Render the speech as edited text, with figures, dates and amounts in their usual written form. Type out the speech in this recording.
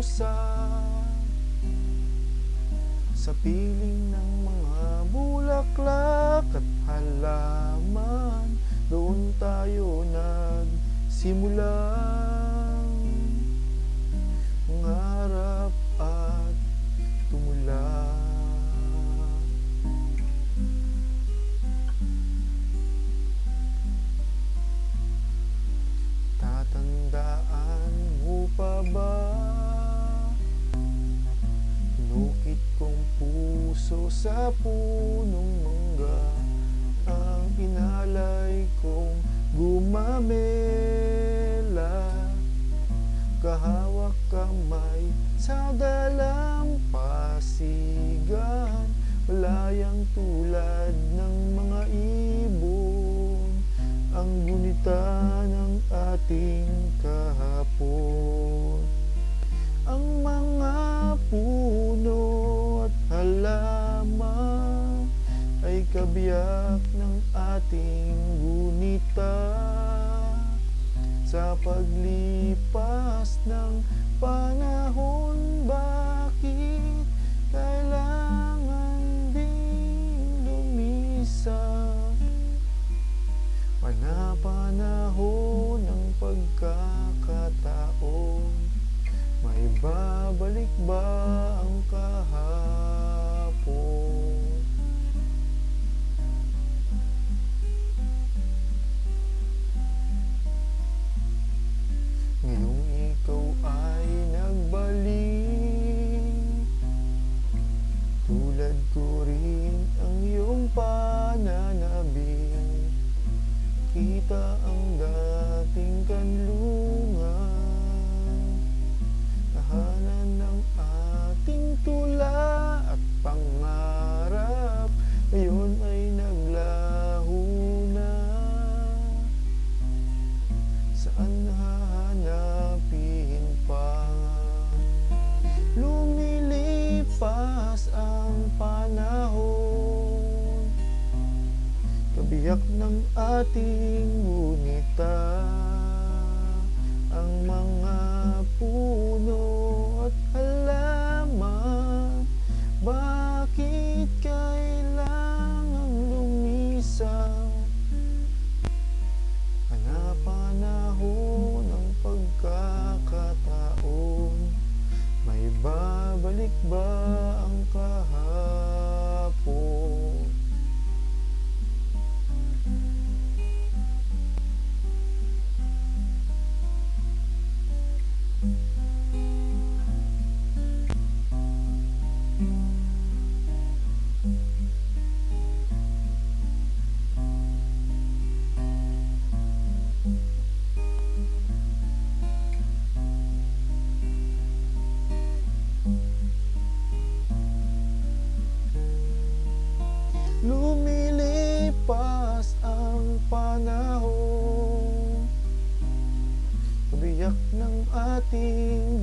pusa. Sa piling ng mga bulaklak at halaman, doon tayo nagsimulang mangarap at tumula. Tatandaan mo pa ba? Pinukit kong puso sa punong mangga, ang inalay kong gumamela, kahawak kamay sa dalampasigan, malayang tulad ng mga ibon, ang gunita ng ating kahapon. Ang mga puno at halaman ay kabiyak ng ating gunita. Sa paglipas ng panahon, bakit kailangan ding lumisan? Panahon ng pagkakataon, may babalik ba ang kahapon? Ngayong ikaw ay nagbalik, tulad ko rin ang iyong pananabik. Kita ang dating kanlungan, tahanan ng ating tula at pangarap, ngayon ay naglaho na. Saan hahanapin pa? Lumilipas ang panahon, kabiyak ng ating gunita, ang mga puno at halaman, bakit kailangang lumisan? Panahon ng pagkakataon, may babalik ba ang kahapon? Lumilipas ang panahon, kabiyak ng ating